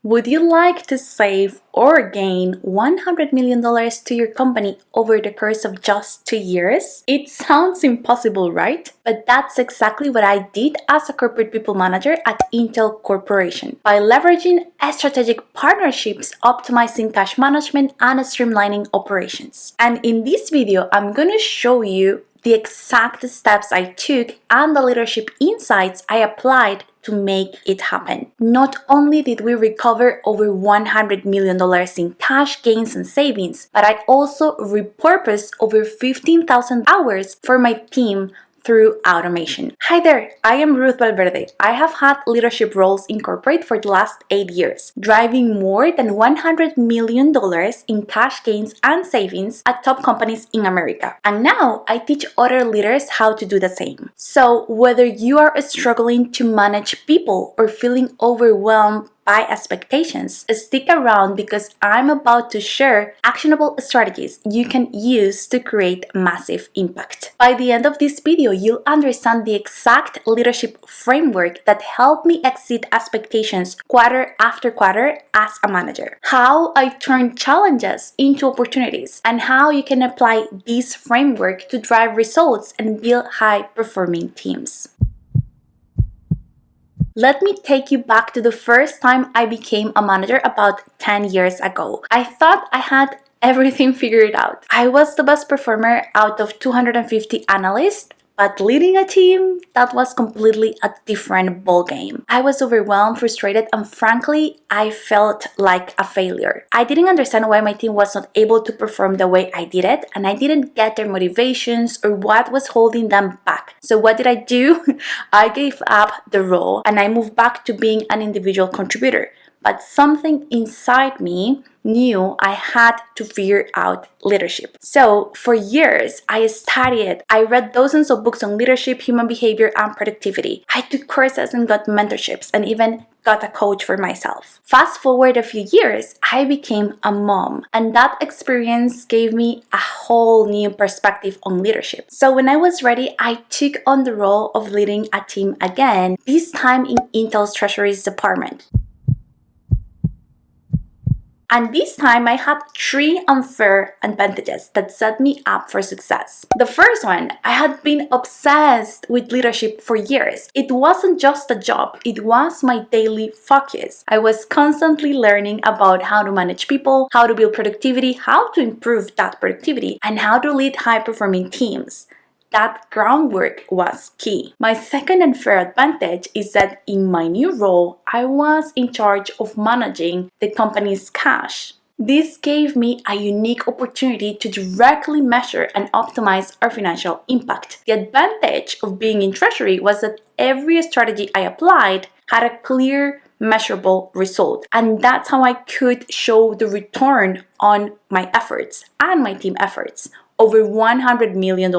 Would you like to save or gain $100 million to your company over the course of just 2 years? It sounds impossible, right? But that's exactly what I did as a corporate people manager at Intel Corporation. By leveraging strategic partnerships, optimizing cash management, and streamlining operations. And in this video, I'm going to show you the exact steps I took and the leadership insights I applied to make it happen. Not only did we recover over $100 million in cash gains and savings, but I also repurposed over 15,000 hours for my team through automation. Hi there, I am Ruth Valverde. I have had leadership roles in corporate for the last 8 years, driving more than $100 million in cash gains and savings at top companies in America. And now I teach other leaders how to do the same. So whether you are struggling to manage people or feeling overwhelmed by expectations, stick around because I'm about to share actionable strategies you can use to create massive impact. By the end of this video, you'll understand the exact leadership framework that helped me exceed expectations quarter after quarter as a manager, how I turned challenges into opportunities, and how you can apply this framework to drive results and build high-performing teams. Let me take you back to the first time I became a manager about 10 years ago. I thought I had everything figured out. I was the best performer out of 250 analysts, but leading a team, that was completely a different ballgame. I was overwhelmed, frustrated, and frankly, I felt like a failure. I didn't understand why my team was not able to perform the way I did it, and I didn't get their motivations or what was holding them back. So what did I do? I gave up the role and I moved back to being an individual contributor. But something inside me knew I had to figure out leadership. So for years, I studied. I read dozens of books on leadership, human behavior, and productivity. I took courses and got mentorships and even got a coach for myself. Fast forward a few years, I became a mom, and that experience gave me a whole new perspective on leadership. So when I was ready, I took on the role of leading a team again, this time in Intel's Treasuries department. And this time I had 3 unfair advantages that set me up for success. The first one, I had been obsessed with leadership for years. It wasn't just a job, it was my daily focus. I was constantly learning about how to manage people, how to build productivity, how to improve that productivity, and how to lead high-performing teams. That groundwork was key. My second unfair advantage is that in my new role, I was in charge of managing the company's cash. This gave me a unique opportunity to directly measure and optimize our financial impact. The advantage of being in treasury was that every strategy I applied had a clear, measurable result. And that's how I could show the return on my efforts and my team efforts. Over $100 million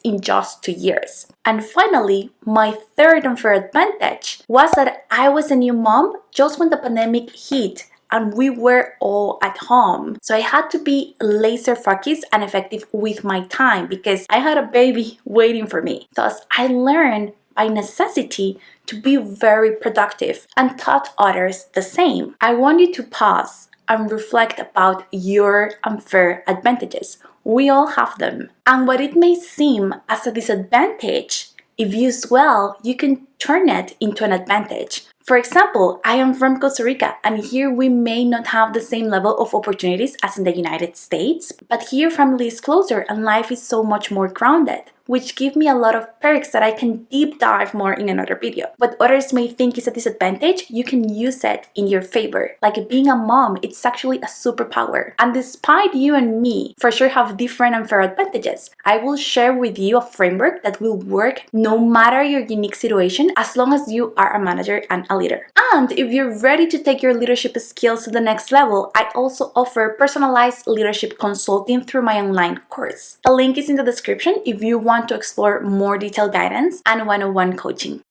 in just 2 years. And finally, my third unfair advantage was that I was a new mom just when the pandemic hit and we were all at home. So I had to be laser focused and effective with my time because I had a baby waiting for me. Thus, I learned by necessity to be very productive and taught others the same. I want you to pause and reflect about your unfair advantages. We all have them. And what it may seem as a disadvantage, if used well, you can turn it into an advantage. For example, I am from Costa Rica, and here we may not have the same level of opportunities as in the United States, but here family is closer and life is so much more grounded, which give me a lot of perks that I can deep dive more in another video. What others may think is a disadvantage, you can use it in your favor. Like being a mom, it's actually a superpower. And despite you and me for sure have different unfair advantages, I will share with you a framework that will work no matter your unique situation as long as you are a manager and a leader. And if you're ready to take your leadership skills to the next level, I also offer personalized leadership consulting through my online course. The link is in the description if you want to explore more detailed guidance and one-on-one coaching.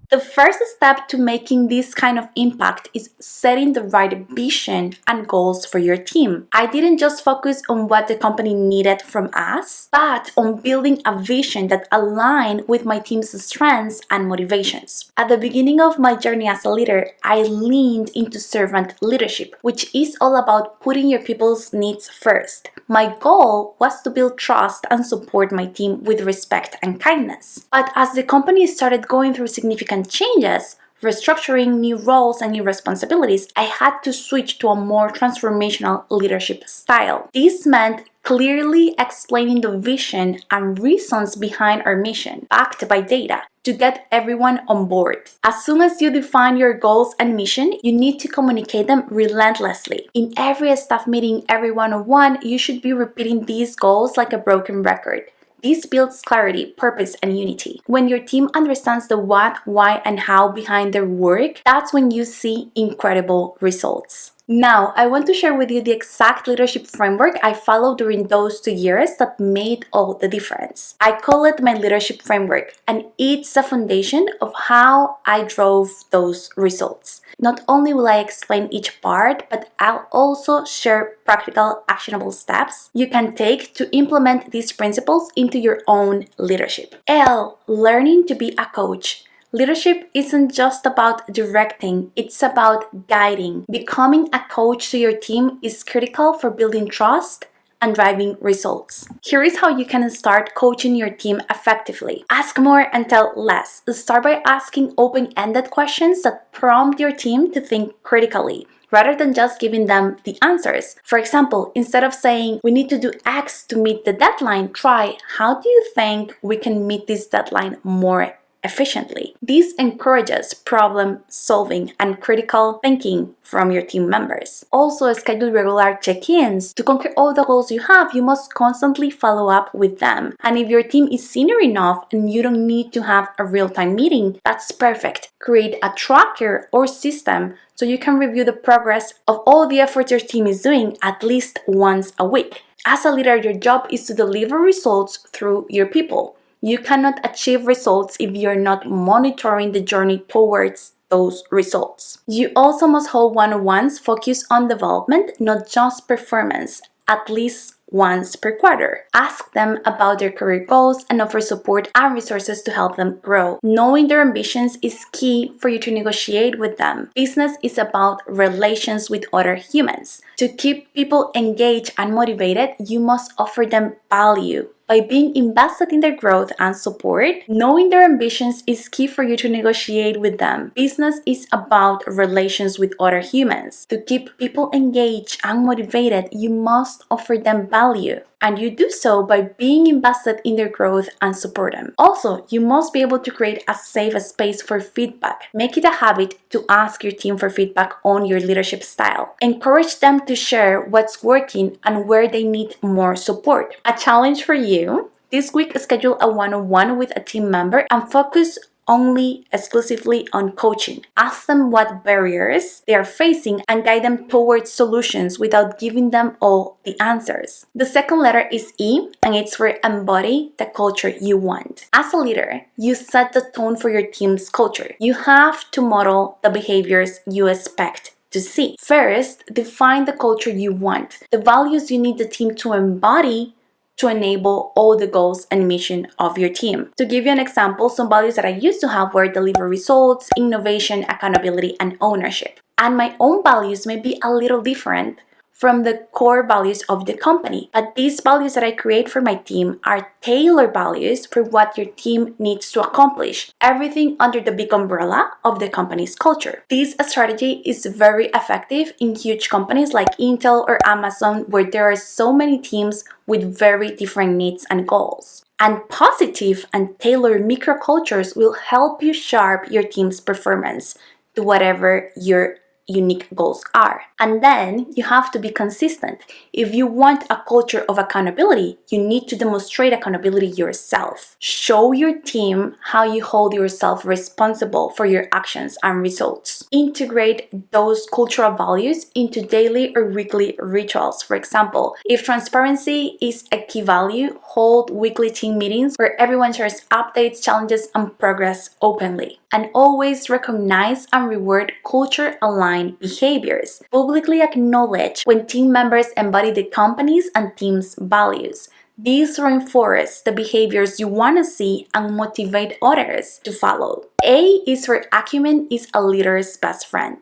The first step to making this kind of impact is setting the right vision and goals for your team. I didn't just focus on what the company needed from us, but on building a vision that aligned with my team's strengths and motivations. At the beginning of my journey as a leader, I leaned into servant leadership, which is all about putting your people's needs first. My goal was to build trust and support my team with respect and kindness. But as the company started going through significant changes, restructuring, new roles, and new responsibilities, I had to switch to a more transformational leadership style. This meant clearly explaining the vision and reasons behind our mission, backed by data, to get everyone on board. As soon as you define your goals and mission, you need to communicate them relentlessly. In every staff meeting, every one-on-one, you should be repeating these goals like a broken record. This builds clarity, purpose, and unity. When your team understands the what, why, and how behind their work, that's when you see incredible results. Now, I want to share with you the exact leadership framework I followed during those 2 years that made all the difference. I call it my leadership framework, and it's the foundation of how I drove those results. Not only will I explain each part, but I'll also share practical, actionable steps you can take to implement these principles into your own leadership. L. Learning to be a coach. Leadership isn't just about directing, it's about guiding. Becoming a coach to your team is critical for building trust and driving results. Here is how you can start coaching your team effectively. Ask more and tell less. Start by asking open-ended questions that prompt your team to think critically, rather than just giving them the answers. For example, instead of saying, we need to do X to meet the deadline, try, how do you think we can meet this deadline more efficiently? This encourages problem solving and critical thinking from your team members. Also, schedule regular check-ins. To conquer all the goals you have, you must constantly follow up with them. And if your team is senior enough and you don't need to have a real-time meeting, that's perfect. Create a tracker or system so you can review the progress of all the efforts your team is doing at least once a week. As a leader, your job is to deliver results through your people. You cannot achieve results if you're not monitoring the journey towards those results. You also must hold one-on-ones focused on development, not just performance, at least once per quarter. Ask them about their career goals and offer support and resources to help them grow. Knowing their ambitions is key for you to negotiate with them. Business is about relations with other humans. To keep people engaged and motivated, you must offer them value. By being invested in their growth and support, knowing their ambitions is key for you to negotiate with them. Business is about relations with other humans. To keep people engaged and motivated, you must offer them value. And you do so by being invested in their growth and support them. Also, you must be able to create a safe space for feedback. Make it a habit to ask your team for feedback on your leadership style. Encourage them to share what's working and where they need more support. A challenge for you: this week, schedule a one-on-one with a team member and focus only exclusively on coaching. Ask them what barriers they are facing and guide them towards solutions without giving them all the answers. The second letter is E, and it's for embody the culture you want. As a leader, you set the tone for your team's culture. You have to model the behaviors you expect to see. First, define the culture you want, the values you need the team to embody to enable all the goals and mission of your team. To give you an example, some values that I used to have were deliver results, innovation, accountability, and ownership. And my own values may be a little different from the core values of the company. But these values that I create for my team are tailored values for what your team needs to accomplish. Everything under the big umbrella of the company's culture. This strategy is very effective in huge companies like Intel or Amazon, where there are so many teams with very different needs and goals. And positive and tailored microcultures will help you sharpen your team's performance to whatever you're unique goals are. And then you have to be consistent. If you want a culture of accountability, you need to demonstrate accountability yourself. Show your team how you hold yourself responsible for your actions and results. Integrate those cultural values into daily or weekly rituals. For example, if transparency is a key value, hold weekly team meetings where everyone shares updates, challenges, and progress openly. And always recognize and reward culture-aligned behaviors. Publicly acknowledge when team members embody the company's and team's values. These reinforce the behaviors you want to see and motivate others to follow. A is for Acumen is a leader's best friend.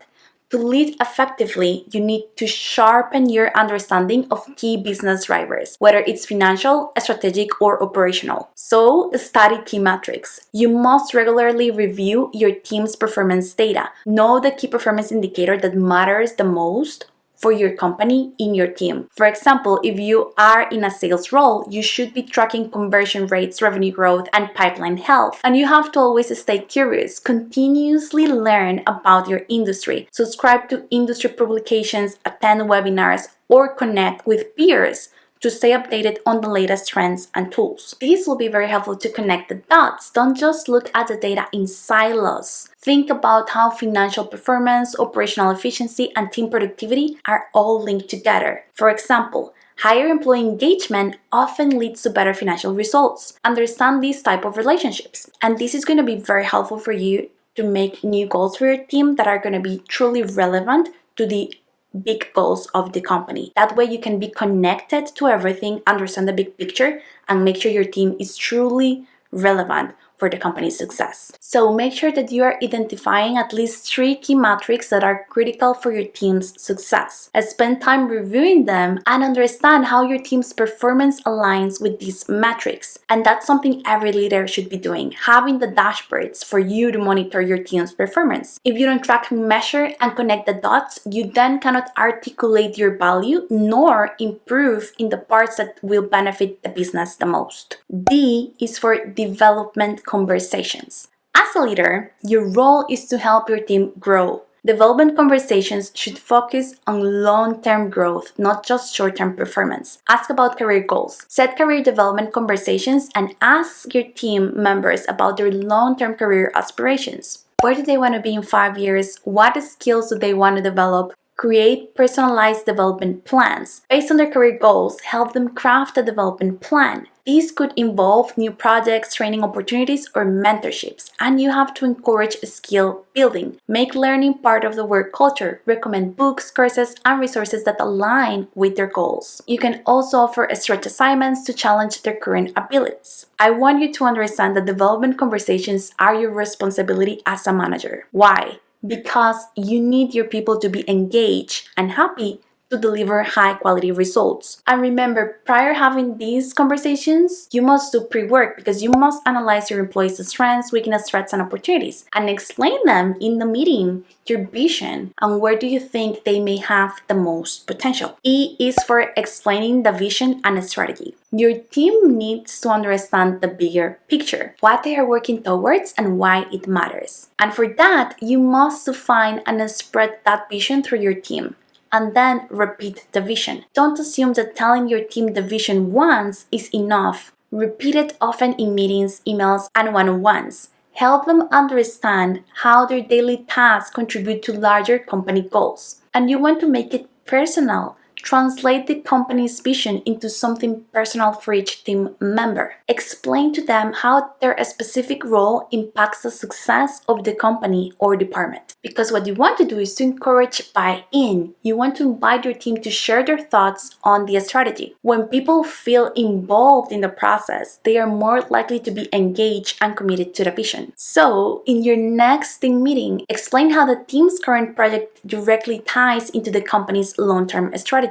To lead effectively, you need to sharpen your understanding of key business drivers, whether it's financial, strategic, or operational. So, study key metrics. You must regularly review your team's performance data. Know the key performance indicator that matters the most for your company in your team. For example, if you are in a sales role, you should be tracking conversion rates, revenue growth, and pipeline health. And you have to always stay curious, continuously learn about your industry, subscribe to industry publications, attend webinars, or connect with peers to stay updated on the latest trends and tools. These will be very helpful to connect the dots. Don't just look at the data in silos. Think about how financial performance, operational efficiency, and team productivity are all linked together. For example, higher employee engagement often leads to better financial results. Understand these type of relationships. And this is going to be very helpful for you to make new goals for your team that are going to be truly relevant to the big goals of the company. That way you can be connected to everything, understand the big picture, and make sure your team is truly relevant for the company's success. So make sure that you are identifying at least 3 key metrics that are critical for your team's success. Spend time reviewing them and understand how your team's performance aligns with these metrics. And that's something every leader should be doing, having the dashboards for you to monitor your team's performance. If you don't track, measure, and connect the dots, you then cannot articulate your value nor improve in the parts that will benefit the business the most. D is for development conversations. As a leader, your role is to help your team grow. Development conversations should focus on long-term growth, not just short-term performance. Ask about career goals. Set career development conversations and ask your team members about their long-term career aspirations. Where do they want to be in 5 years? What skills do they want to develop? Create personalized development plans. Based on their career goals, help them craft a development plan. These could involve new projects, training opportunities, or mentorships. And you have to encourage skill building. Make learning part of the work culture. Recommend books, courses, and resources that align with their goals. You can also offer stretch assignments to challenge their current abilities. I want you to understand that development conversations are your responsibility as a manager. Why? Because you need your people to be engaged and happy to deliver high quality results. And remember, prior having these conversations, you must do pre-work because you must analyze your employees' strengths, weaknesses, threats, and opportunities and explain them in the meeting, your vision, and where do you think they may have the most potential. E is for explaining the vision and strategy. Your team needs to understand the bigger picture, what they are working towards and why it matters. And for that, you must define and spread that vision through your team. And then repeat the vision. Don't assume that telling your team the vision once is enough. Repeat it often in meetings, emails, and one-on-ones. Help them understand how their daily tasks contribute to larger company goals. And you want to make it personal. Translate the company's vision into something personal for each team member. Explain to them how their specific role impacts the success of the company or department. Because what you want to do is to encourage buy-in. You want to invite your team to share their thoughts on the strategy. When people feel involved in the process, they are more likely to be engaged and committed to the vision. So, in your next team meeting, explain how the team's current project directly ties into the company's long-term strategy.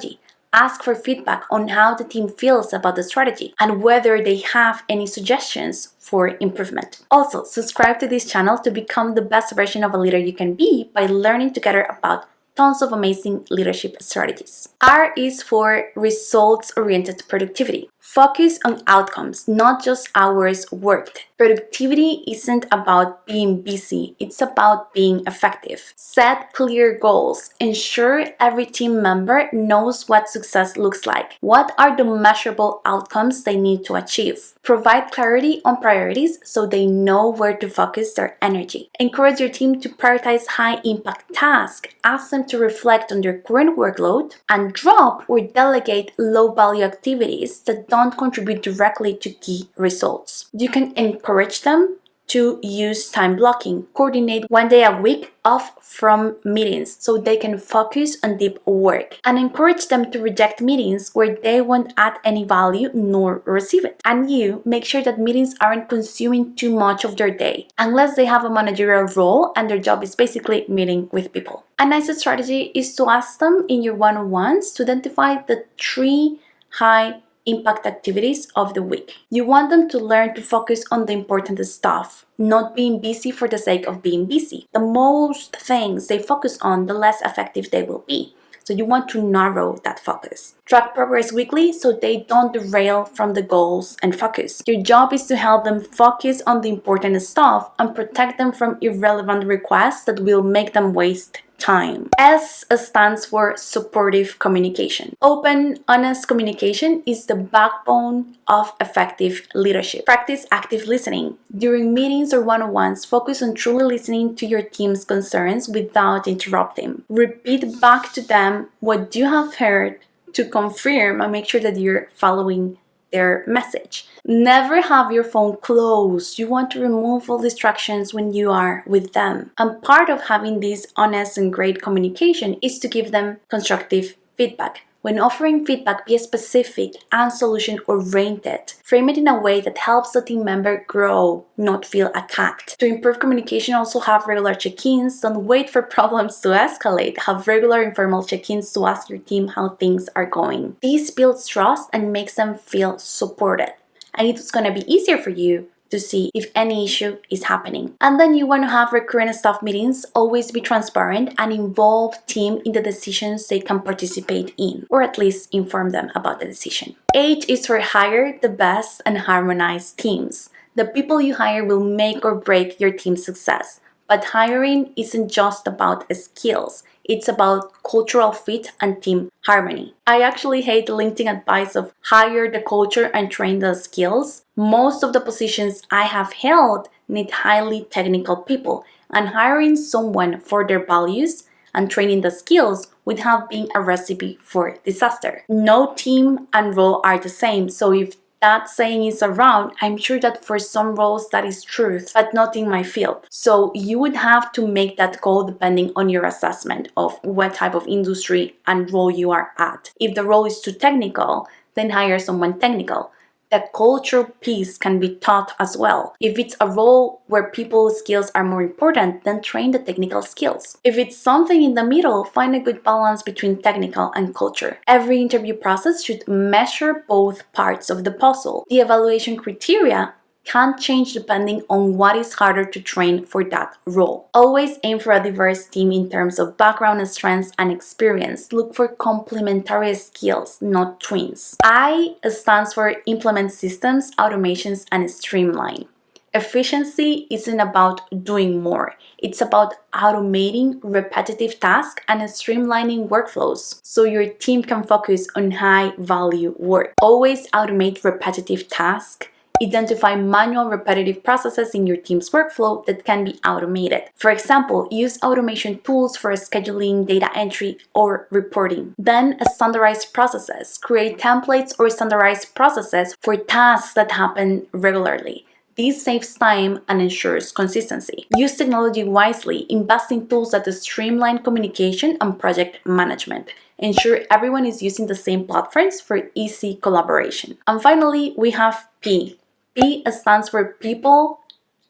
Ask for feedback on how the team feels about the strategy and whether they have any suggestions for improvement. Also, subscribe to this channel to become the best version of a leader you can be by learning together about tons of amazing leadership strategies. R is for results-oriented productivity. Focus on outcomes, not just hours worked. Productivity isn't about being busy, it's about being effective. Set clear goals. Ensure every team member knows what success looks like. What are the measurable outcomes they need to achieve? Provide clarity on priorities so they know where to focus their energy. Encourage your team to prioritize high-impact tasks. Ask them to reflect on their current workload and drop or delegate low-value activities that don't contribute directly to key results. You can encourage them to use time blocking. Coordinate 1 day a week off from meetings so they can focus on deep work. And encourage them to reject meetings where they won't add any value nor receive it. And you make sure that meetings aren't consuming too much of their day, unless they have a managerial role and their job is basically meeting with people. A nice strategy is to ask them in your one-on-ones to identify the 3 high impact activities of the week. You want them to learn to focus on the important stuff, not being busy for the sake of being busy. The most things they focus on, the less effective they will be. So you want to narrow that focus. Track progress weekly so they don't derail from the goals and focus. Your job is to help them focus on the important stuff and protect them from irrelevant requests that will make them waste time. S stands for supportive communication. Open, honest communication is the backbone of effective leadership. Practice active listening. During meetings or one-on-ones, focus on truly listening to your team's concerns without interrupting. Repeat back to them what you have heard to confirm and make sure that you're following their message. Never have your phone closed. You want to remove all distractions when you are with them. And part of having this honest and great communication is to give them constructive feedback. When offering feedback, be specific and solution-oriented. Frame it in a way that helps the team member grow, not feel attacked. To improve communication, also have regular check-ins. Don't wait for problems to escalate. Have regular informal check-ins to ask your team how things are going. This builds trust and makes them feel supported. And it's going to be easier for you to see if any issue is happening. And then you want to have recurrent staff meetings. Always be transparent and involve team in the decisions they can participate in, or at least inform them about the decision. H is for hire the best and harmonize teams. The people you hire will make or break your team's success. But hiring isn't just about skills. It's about cultural fit and team harmony. I actually hate LinkedIn advice of hire the culture and train the skills. Most of the positions I have held need highly technical people, and hiring someone for their values and training the skills would have been a recipe for disaster. No team and role are the same, so if that saying is around, I'm sure that for some roles that is truth, but not in my field. So you would have to make that call depending on your assessment of what type of industry and role you are at. If the role is too technical, then hire someone technical. The cultural piece can be taught as well. If it's a role where people's skills are more important, then train the technical skills. If it's something in the middle, find a good balance between technical and culture. Every interview process should measure both parts of the puzzle. The evaluation criteria can change depending on what is harder to train for that role. Always aim for a diverse team in terms of background, strengths, and experience. Look for complementary skills, not twins. I stands for implement systems, automations, and streamline. Efficiency isn't about doing more. It's about automating repetitive tasks and streamlining workflows so your team can focus on high-value work. Always automate repetitive tasks. Identify manual repetitive processes in your team's workflow that can be automated. For example, use automation tools for scheduling, data entry, or reporting. Then standardize processes. Create templates or standardized processes for tasks that happen regularly. This saves time and ensures consistency. Use technology wisely. Invest in tools that streamline communication and project management. Ensure everyone is using the same platforms for easy collaboration. And finally, we have P. P stands for people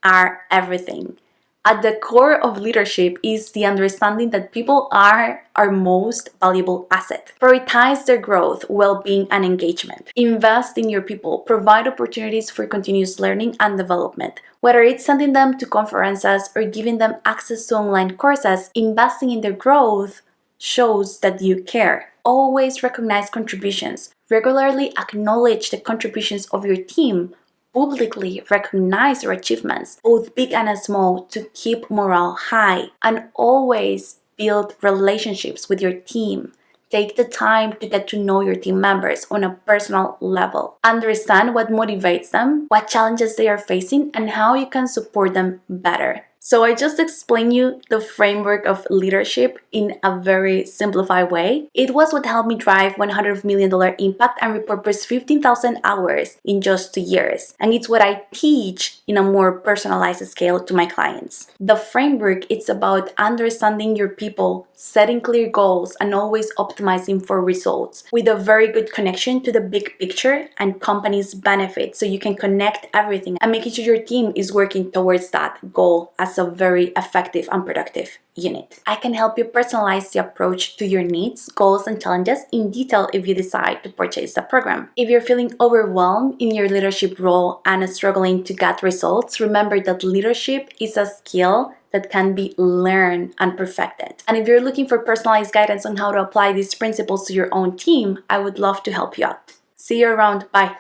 are everything. At the core of leadership is the understanding that people are our most valuable asset. Prioritize their growth, well-being, and engagement. Invest in your people. Provide opportunities for continuous learning and development. Whether it's sending them to conferences or giving them access to online courses, investing in their growth shows that you care. Always recognize contributions. Regularly acknowledge the contributions of your team. Publicly recognize your achievements, both big and small, to keep morale high. And always build relationships with your team. Take the time to get to know your team members on a personal level. Understand what motivates them, what challenges they are facing, and how you can support them better. So I just explained you the framework of leadership in a very simplified way. It was what helped me drive $100 million impact and repurpose 15,000 hours in just 2 years. And it's what I teach in a more personalized scale to my clients. The framework, it's about understanding your people, setting clear goals, and always optimizing for results with a very good connection to the big picture and company's benefits, so you can connect everything and making sure your team is working towards that goal as a very effective and productive unit. I can help you personalize the approach to your needs, goals, and challenges in detail if you decide to purchase the program. If you're feeling overwhelmed in your leadership role and struggling to get results, remember that leadership is a skill that can be learned and perfected. And if you're looking for personalized guidance on how to apply these principles to your own team, I would love to help you out. See you around. Bye.